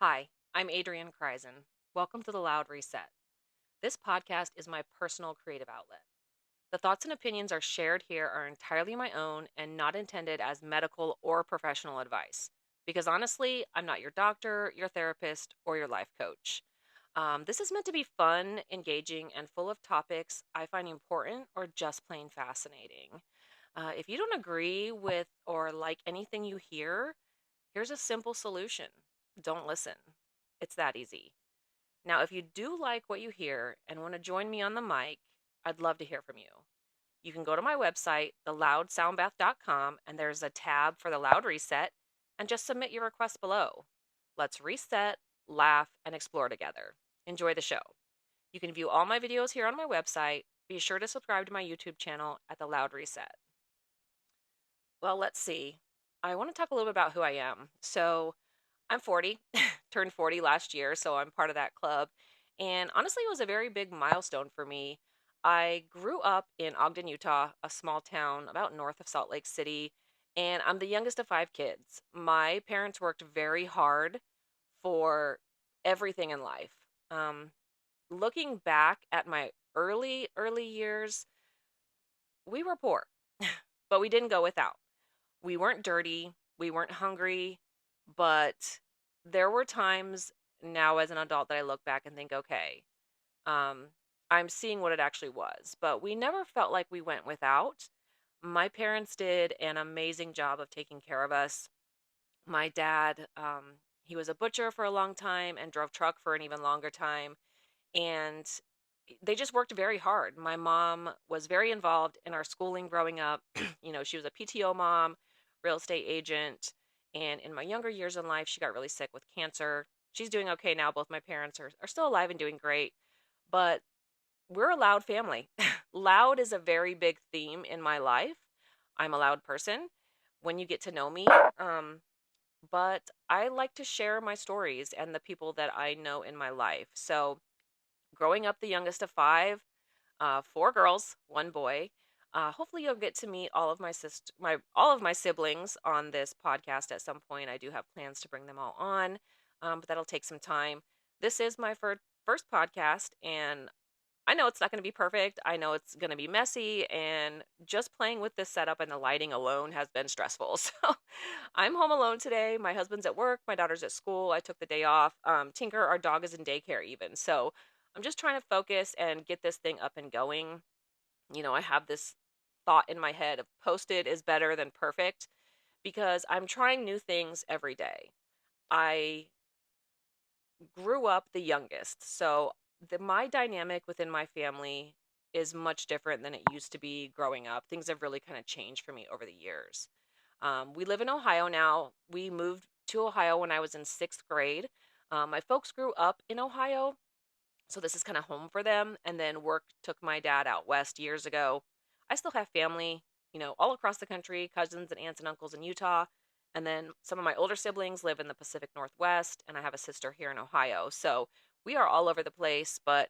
Hi, I'm Adrienne Kreisen. Welcome to The Loud Reset. This podcast is my personal creative outlet. The thoughts and opinions are shared here are entirely my own and not intended as medical or professional advice. Because honestly, I'm not your doctor, your therapist, or your life coach. This is meant to be fun, engaging, and full of topics I find important or just plain fascinating. If you don't agree with or like anything you hear, here's a simple solution: don't listen. It's that easy. Now, if you do like what you hear and want to join me on the mic, I'd love to hear from you. You can go to my website, theloudsoundbath.com, and there's a tab for the Loud Reset, and just submit your request below. Let's reset, laugh, and explore together. Enjoy the show. You can view all my videos here on my website. Be sure to subscribe to my YouTube channel at The Loud Reset. Well, let's see. I want to talk a little bit about who I am. I'm 40, turned 40 last year, so I'm part of that club. And honestly, it was a very big milestone for me. I grew up in Ogden, Utah, a small town about north of Salt Lake City, and I'm the youngest of five kids. My parents worked very hard for everything in life. Um, Looking back at my early years, we were poor, but we didn't go without. We weren't dirty, we weren't hungry, but there were times now as an adult that I look back and think, okay, um, I'm seeing what it actually was. But we never felt like we went without. My parents did an amazing job of taking care of us. My dad, he was a butcher for a long time and drove truck for an even longer time. And they just worked very hard. My mom was very involved in our schooling growing up. She was a PTO mom, real estate agent, and in my younger years in life, she got really sick with cancer. She's doing okay now. Both my parents are still alive and doing great, but we're a loud family. Loud is a very big theme in my life. I'm a loud person when you get to know me. Um, but I like to share my stories and the people that I know in my life. So, growing up the youngest of five, four girls, one boy. Hopefully, you'll get to meet all of my siblings on this podcast at some point. I do have plans to bring them all on, but that'll take some time. This is my first podcast, and I know it's not going to be perfect. I know it's going to be messy, and just playing with this setup and the lighting alone has been stressful. So I'm home alone today. My husband's at work. My daughter's at school. I took the day off. Tinker, our dog, is in daycare even. So I'm just trying to focus and get this thing up and going. I have this thought in my head of posted is better than perfect because I'm trying new things every day. I grew up the youngest. So my dynamic within my family is much different than it used to be growing up. Things have really kind of changed for me over the years. We live in Ohio now. We moved to Ohio when I was in sixth grade. My folks grew up in Ohio, so this is kind of home for them. And then work took my dad out west years ago. I still have family, all across the country, cousins and aunts and uncles in Utah. And then some of my older siblings live in the Pacific Northwest, and I have a sister here in Ohio. So we are all over the place. But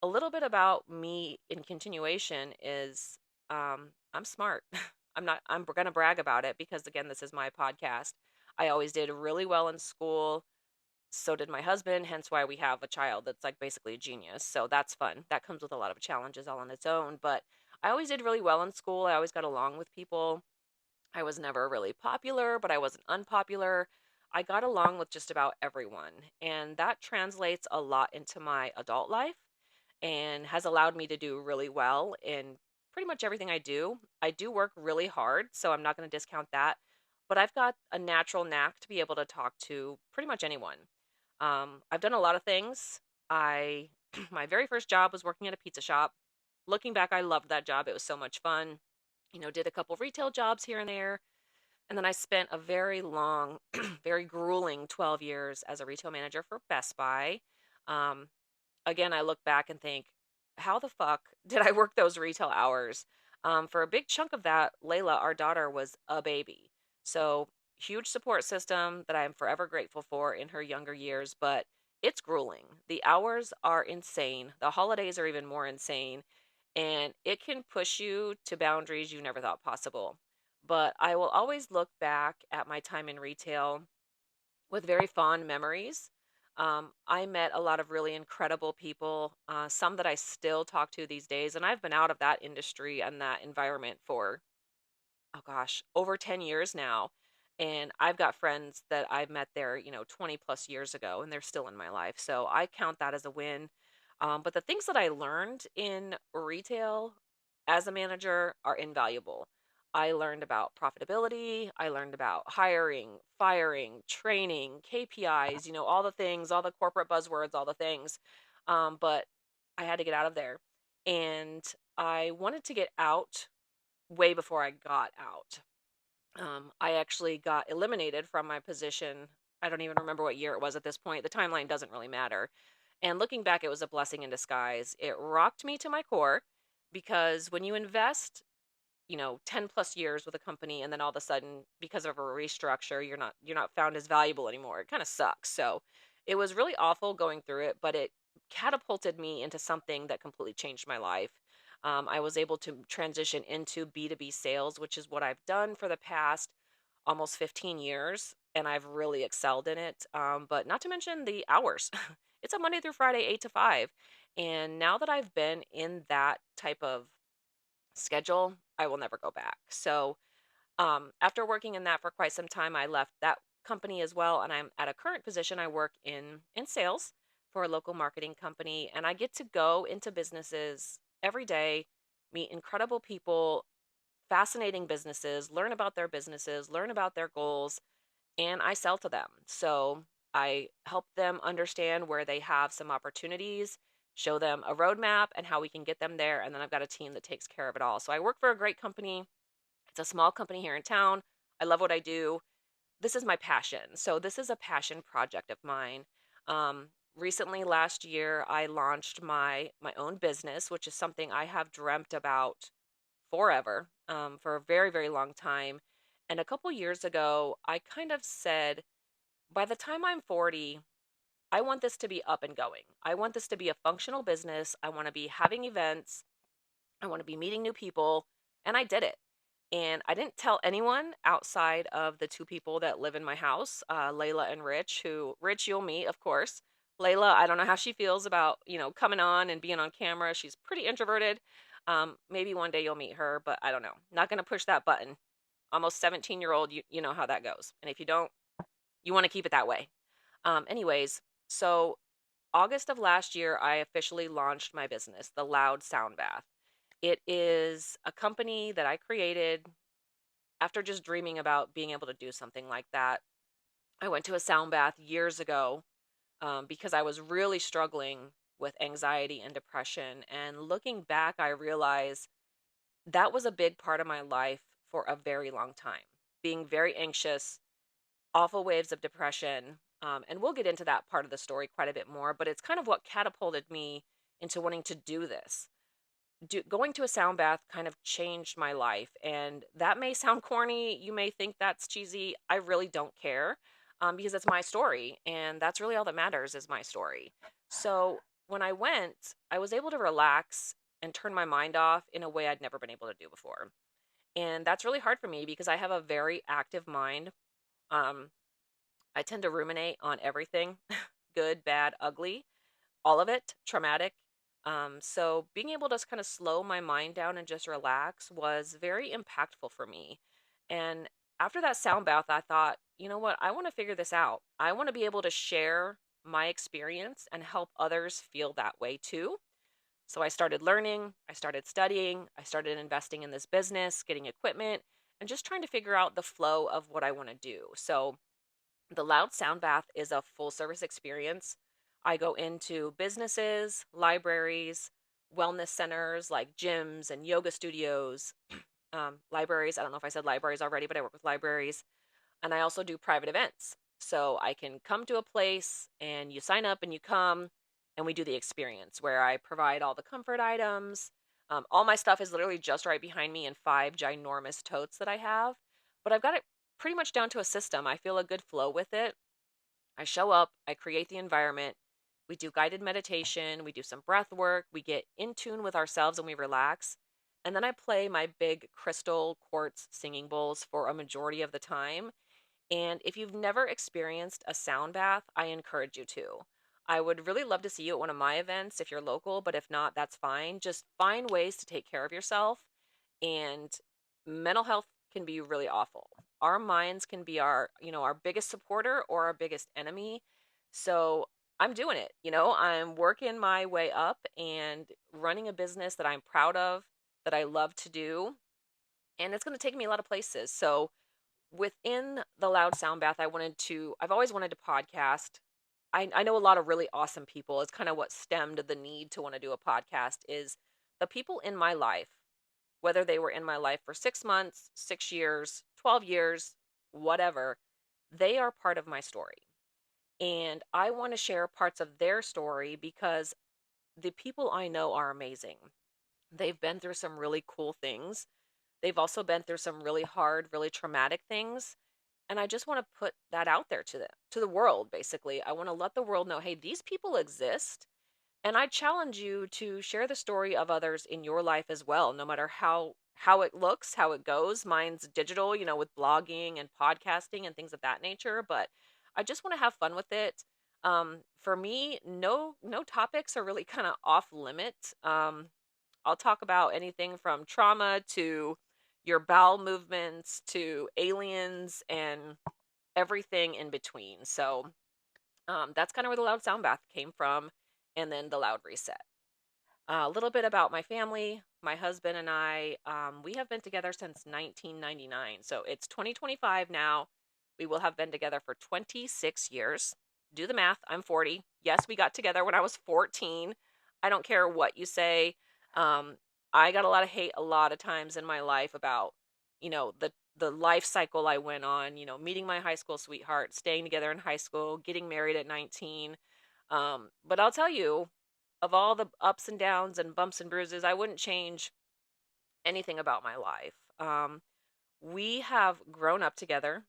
a little bit about me in continuation is I'm smart. I'm going to brag about it because, again, this is my podcast. I always did really well in school. So did my husband, hence why we have a child that's like basically a genius. So that's fun. That comes with a lot of challenges all on its own. But I always did really well in school. I always got along with people. I was never really popular, but I wasn't unpopular. I got along with just about everyone. And that translates a lot into my adult life and has allowed me to do really well in pretty much everything I do. I do work really hard, so I'm not going to discount that. But I've got a natural knack to be able to talk to pretty much anyone. I've done a lot of things. I My very first job was working at a pizza shop. Looking back, I loved that job. It was so much fun. Did a couple retail jobs here and there. And then I spent a very long, very grueling 12 years as a retail manager for Best Buy. Um, Again, I look back and think, how the fuck did I work those retail hours? For a big chunk of that, Layla, our daughter, was a baby. So, huge support system that I'm forever grateful for in her younger years, but it's grueling. The hours are insane. The holidays are even more insane, and it can push you to boundaries you never thought possible. But I will always look back at my time in retail with very fond memories. I met a lot of really incredible people, some that I still talk to these days. And I've been out of that industry and that environment for, oh gosh, over 10 years now. And I've got friends that I've met there, 20 plus years ago, and they're still in my life. So I count that as a win. But the things that I learned in retail as a manager are invaluable. I learned about profitability. I learned about hiring, firing, training, KPIs, all the things, all the corporate buzzwords, all the things. But I had to get out of there. And I wanted to get out way before I got out. I actually got eliminated from my position. I don't even remember what year it was at this point. The timeline doesn't really matter. And looking back, it was a blessing in disguise. It rocked me to my core because when you invest, 10 plus years with a company and then all of a sudden because of a restructure, you're not found as valuable anymore. It kind of sucks. So, it was really awful going through it, but it catapulted me into something that completely changed my life. I was able to transition into B2B sales, which is what I've done for the past almost 15 years, and I've really excelled in it. But not to mention the hours. It's a Monday through Friday, 8 to 5. And now that I've been in that type of schedule, I will never go back. So, after working in that for quite some time, I left that company as well, and I'm at a current position. I work in sales for a local marketing company, and I get to go into businesses every day, meet incredible people, fascinating businesses, learn about their businesses, learn about their goals, and I sell to them. So I help them understand where they have some opportunities, show them a roadmap and how we can get them there. And then I've got a team that takes care of it all. So I work for a great company. It's a small company here in town. I love what I do. This is my passion. So this is a passion project of mine. Recently, last year, I launched my own business, which is something I have dreamt about forever, for a very, very long time. And a couple years ago, I kind of said, by the time I'm 40, I want this to be up and going. I want this to be a functional business. I want to be having events. I want to be meeting new people. And I did it. And I didn't tell anyone outside of the two people that live in my house, Layla and Rich, who, Rich, you'll meet, of course. Layla, I don't know how she feels about, coming on and being on camera. She's pretty introverted. Maybe one day you'll meet her, but I don't know. Not going to push that button. Almost 17-year-old, you know how that goes. And if you don't, you want to keep it that way. Anyways, so August of last year, I officially launched my business, The Loud Sound Bath. It is a company that I created after just dreaming about being able to do something like that. I went to a sound bath years ago, because I was really struggling with anxiety and depression. And looking back, I realized that was a big part of my life for a very long time. Being very anxious, awful waves of depression. And we'll get into that part of the story quite a bit more, but it's kind of what catapulted me into wanting to do this. Going to a sound bath kind of changed my life. And that may sound corny. You may think that's cheesy. I really don't care, because it's my story. And that's really all that matters is my story. So when I went, I was able to relax and turn my mind off in a way I'd never been able to do before. And that's really hard for me because I have a very active mind. Um, I tend to ruminate on everything, good, bad, ugly, all of it, traumatic. So being able to kind of slow my mind down and just relax was very impactful for me. And after that sound bath, I thought, you know what? I want to figure this out. I want to be able to share my experience and help others feel that way too. So I started learning, I started studying, I started investing in this business, getting equipment, and just trying to figure out the flow of what I want to do. So the Loud Sound Bath is a full service experience. I go into businesses, libraries, wellness centers like gyms and yoga studios, libraries. I don't know if I said libraries already, but I work with libraries. And I also do private events. So I can come to a place and you sign up and you come and we do the experience where I provide all the comfort items. All my stuff is literally just right behind me in five ginormous totes that I have. But I've got it pretty much down to a system. I feel a good flow with it. I show up, I create the environment. We do guided meditation, we do some breath work, we get in tune with ourselves and we relax. And then I play my big crystal quartz singing bowls for a majority of the time. And if you've never experienced a sound bath, I encourage you to. I would really love to see you at one of my events if you're local, but if not, that's fine. Just find ways to take care of yourself. And mental health can be really awful. Our minds can be our biggest supporter or our biggest enemy. So I'm doing it. I'm working my way up and running a business that I'm proud of, that I love to do, and it's going to take me a lot of places. So within the Loud Sound Bath, I've always wanted to podcast. I know a lot of really awesome people. It's kind of what stemmed the need to want to do a podcast is the people in my life, whether they were in my life for 6 months, 6 years, 12 years, whatever, they are part of my story. And I want to share parts of their story because the people I know are amazing. They've been through some really cool things. They've also been through some really hard, really traumatic things. And I just want to put that out there to the world, basically. I want to let the world know, hey, these people exist. And I challenge you to share the story of others in your life as well, no matter how it looks, how it goes. Mine's digital, with blogging and podcasting and things of that nature, but I just want to have fun with it. For me, no topics are really kind of off limit. I'll talk about anything from trauma to your bowel movements to aliens and everything in between. So that's kind of where the Loud Sound Bath came from, and then the Loud Reset. A little bit about my family. My husband and I, we have been together since 1999. So it's 2025 now. We will have been together for 26 years. Do the math. I'm 40. Yes, we got together when I was 14. I don't care what you say. Um, I got a lot of hate a lot of times in my life about, the life cycle I went on, meeting my high school sweetheart, staying together in high school, getting married at 19. But I'll tell you, of all the ups and downs and bumps and bruises, I wouldn't change anything about my life. We have grown up together.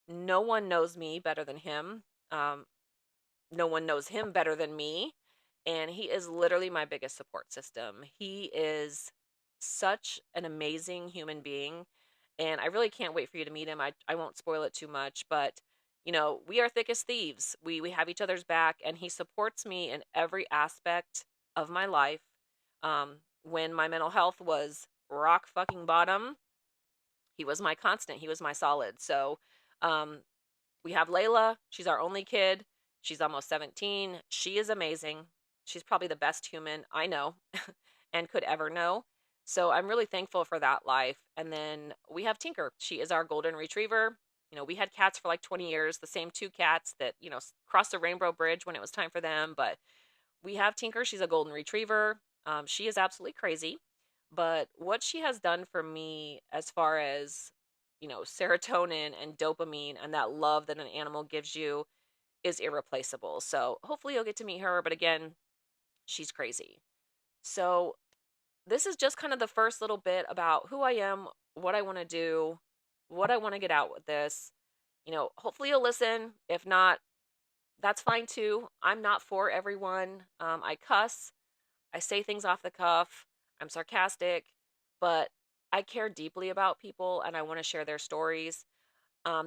No one knows me better than him. Um, no one knows him better than me. And he is literally my biggest support system. He is such an amazing human being. And I really can't wait for you to meet him. I won't spoil it too much, but we are thick as thieves. We have each other's back, and he supports me in every aspect of my life. When my mental health was rock fucking bottom, he was my constant. He was my solid. So, um, we have Layla. She's our only kid. She's almost 17. She is amazing. She's probably the best human I know and could ever know. So I'm really thankful for that life. And then we have Tinker. She is our golden retriever. We had cats for like 20 years, the same two cats that, crossed the Rainbow Bridge when it was time for them. But we have Tinker. She's a golden retriever. She is absolutely crazy. But what she has done for me as far as, serotonin and dopamine and that love that an animal gives you is irreplaceable. So hopefully you'll get to meet her. But again, she's crazy. So this is just kind of the first little bit about who I am, what I want to do, what I want to get out with this. Hopefully you'll listen. If not, that's fine too. I'm not for everyone. I cuss. I say things off the cuff. I'm sarcastic, but I care deeply about people and I want to share their stories.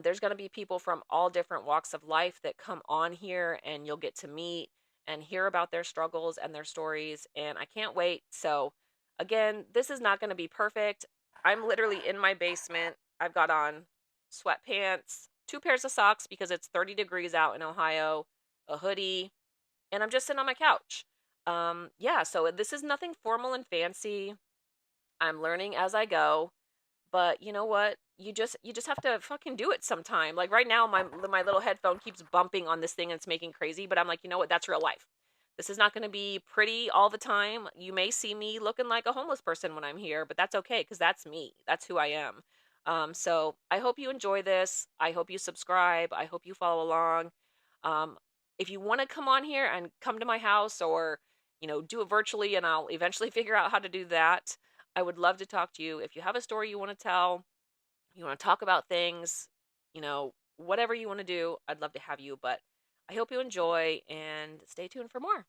There's going to be people from all different walks of life that come on here, and you'll get to meet and hear about their struggles and their stories. And I can't wait. So, again, this is not going to be perfect. I'm literally in my basement. I've got on sweatpants, two pairs of socks because it's 30 degrees out in Ohio, a hoodie, and I'm just sitting on my couch. Yeah, so this is nothing formal and fancy. I'm learning as I go. But you know what? You just have to fucking do it sometime. Like right now, my little headphone keeps bumping on this thing and it's making crazy. But I'm like, you know what? That's real life. This is not going to be pretty all the time. You may see me looking like a homeless person when I'm here, but that's okay because that's me. That's who I am. So I hope you enjoy this. I hope you subscribe. I hope you follow along. Um, if you want to come on here and come to my house or do it virtually, and I'll eventually figure out how to do that. I would love to talk to you. If you have a story you want to tell, you want to talk about things, whatever you want to do, I'd love to have you. But I hope you enjoy and stay tuned for more.